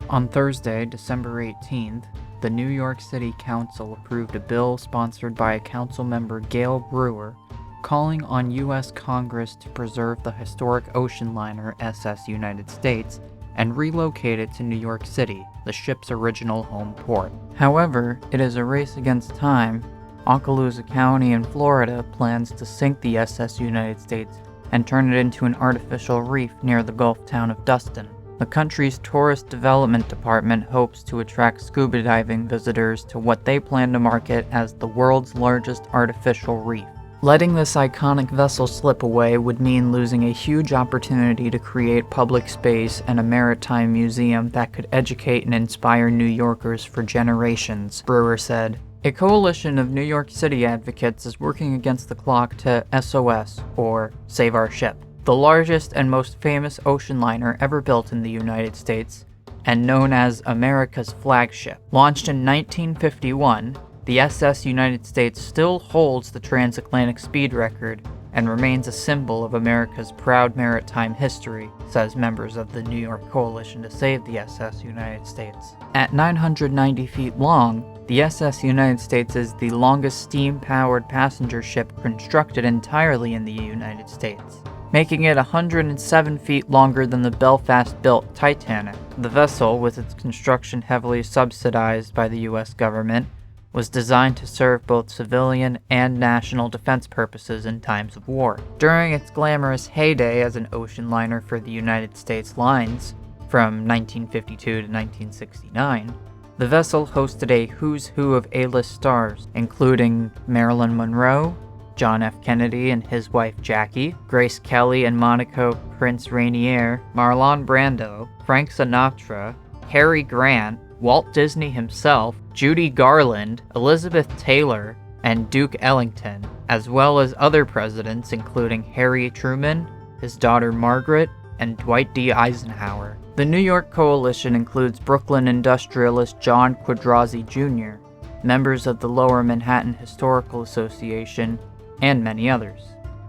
On Thursday, December 18th, the New York City Council approved a bill sponsored by Councilmember Gail Brewer calling on U.S. Congress to preserve the historic ocean liner SS United States and relocate it to New York City, the ship's original home port. However, it is a race against time. Okaloosa County in Florida plans to sink the SS United States and turn it into an artificial reef near the Gulf town of Dustin. The country's tourist development department hopes to attract scuba diving visitors to what they plan to market as the world's largest artificial reef. Letting this iconic vessel slip away would mean losing a huge opportunity to create public space and a maritime museum that could educate and inspire New Yorkers for generations, Brewer said. A coalition of New York City advocates is working against the clock to SOS, or Save Our Ship, the largest and most famous ocean liner ever built in the United States, and known as America's flagship. Launched in 1951, the SS United States still holds the transatlantic speed record and remains a symbol of America's proud maritime history, says members of the New York Coalition to Save the SS United States. At 990 feet long, the SS United States is the longest steam-powered passenger ship constructed entirely in the United States, making it 107 feet longer than the Belfast-built Titanic. The vessel, with its construction heavily subsidized by the U.S. government, was designed to serve both civilian and national defense purposes in times of war. During its glamorous heyday as an ocean liner for the United States lines, from 1952 to 1969, the vessel hosted a who's who of A-list stars, including Marilyn Monroe, John F. Kennedy and his wife Jackie, Grace Kelly and Monaco Prince Rainier, Marlon Brando, Frank Sinatra, Cary Grant, Walt Disney himself, Judy Garland, Elizabeth Taylor, and Duke Ellington, as well as other presidents including Harry Truman, his daughter Margaret, and Dwight D. Eisenhower. The New York Coalition includes Brooklyn industrialist John Quadrazi Jr., members of the Lower Manhattan Historical Association, and many others.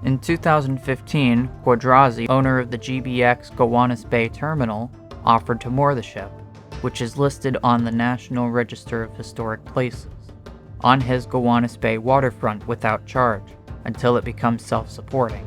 In 2015, Quadrazi, owner of the GBX Gowanus Bay Terminal, offered to moor the ship, which is listed on the National Register of Historic Places, on his Gowanus Bay waterfront without charge, until it becomes self-supporting.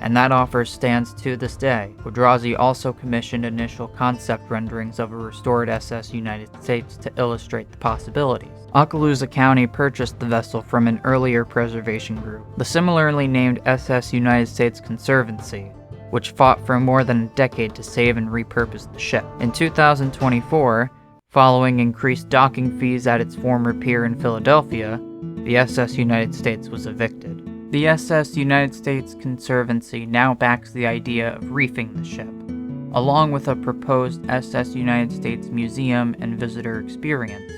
And that offer stands to this day. Quadrazi also commissioned initial concept renderings of a restored SS United States to illustrate the possibilities. Okaloosa County purchased the vessel from an earlier preservation group, the similarly named SS United States Conservancy, which fought for more than a decade to save and repurpose the ship. In 2024, following increased docking fees at its former pier in Philadelphia, the SS United States was evicted. The SS United States Conservancy now backs the idea of reefing the ship, along with a proposed SS United States Museum and Visitor Experience,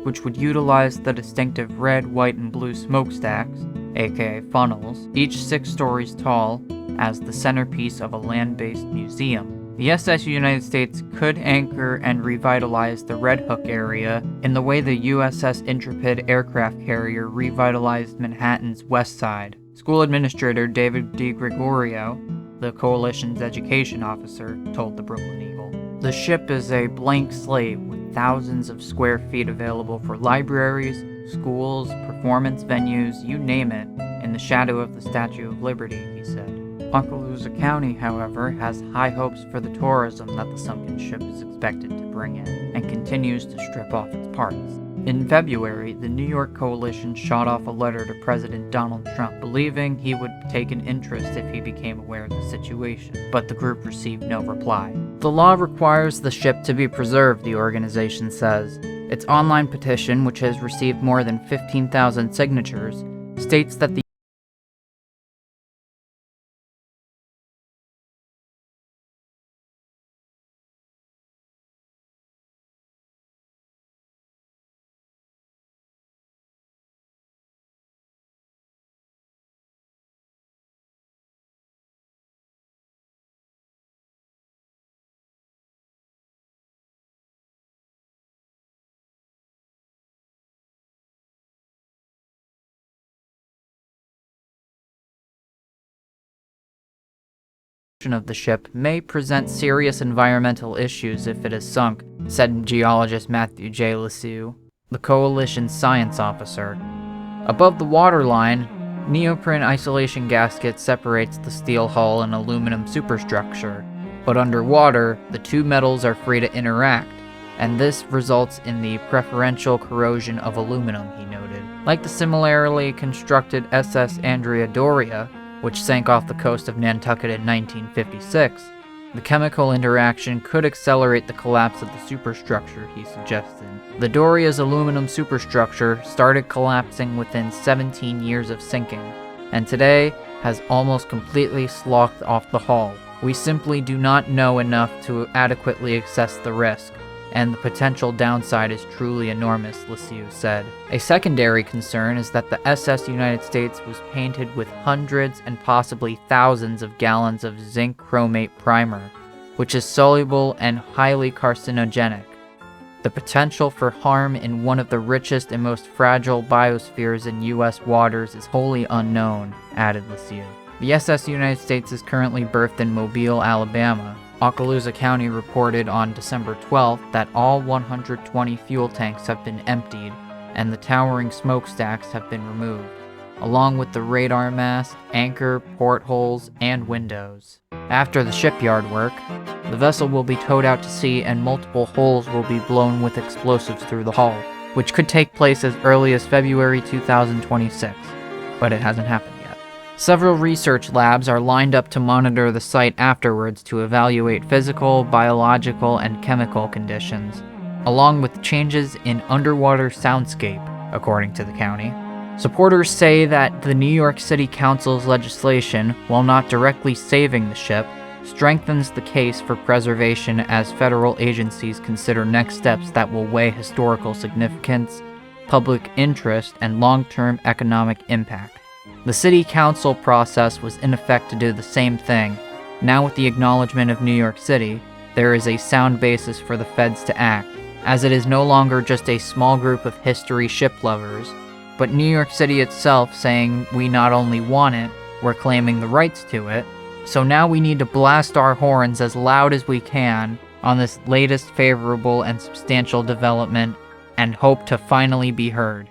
which would utilize the distinctive red, white, and blue smokestacks, aka funnels, each 6 stories tall, as the centerpiece of a land-based museum. The SS United States could anchor and revitalize the Red Hook area in the way the USS Intrepid aircraft carrier revitalized Manhattan's West Side. School Administrator David D. Gregorio, the coalition's education officer, told the Brooklyn Eagle. The ship is a blank slate with thousands of square feet available for libraries, schools, performance venues, you name it, in the shadow of the Statue of Liberty, he said. Okaloosa County, however, has high hopes for the tourism that the sunken ship is expected to bring in, and continues to strip off its parts. In February, the New York Coalition shot off a letter to President Donald Trump, believing he would take an interest if he became aware of the situation, but the group received no reply. The law requires the ship to be preserved, the organization says. Its online petition, which has received more than 15,000 signatures, states that the of the ship may present serious environmental issues if it is sunk, said geologist Matthew J. Lesueur, the coalition's science officer. Above the waterline, neoprene isolation gasket separates the steel hull and aluminum superstructure, but underwater, the two metals are free to interact, and this results in the preferential corrosion of aluminum, he noted. Like the similarly constructed SS Andrea Doria, which sank off the coast of Nantucket in 1956, the chemical interaction could accelerate the collapse of the superstructure, he suggested. The Doria's aluminum superstructure started collapsing within 17 years of sinking, and today has almost completely sloughed off the hull. We simply do not know enough to adequately assess the risk, and the potential downside is truly enormous, Lesueur said. A secondary concern is that the SS United States was painted with hundreds and possibly thousands of gallons of zinc chromate primer, which is soluble and highly carcinogenic. The potential for harm in one of the richest and most fragile biospheres in U.S. waters is wholly unknown, added Lesueur. The SS United States is currently berthed in Mobile, Alabama. Okaloosa County reported on December 12th that all 120 fuel tanks have been emptied and the towering smokestacks have been removed, along with the radar mast, anchor, portholes, and windows. After the shipyard work, the vessel will be towed out to sea and multiple holes will be blown with explosives through the hull, which could take place as early as February 2026, but it hasn't happened yet. Several research labs are lined up to monitor the site afterwards to evaluate physical, biological, and chemical conditions, along with changes in underwater soundscape, according to the county. Supporters say that the New York City Council's legislation, while not directly saving the ship, strengthens the case for preservation as federal agencies consider next steps that will weigh historical significance, public interest, and long-term economic impact. The City Council process was in effect to do the same thing. Now with the acknowledgement of New York City, there is a sound basis for the feds to act, as it is no longer just a small group of history ship lovers, but New York City itself saying we not only want it, we're claiming the rights to it. So now we need to blast our horns as loud as we can on this latest favorable and substantial development and hope to finally be heard.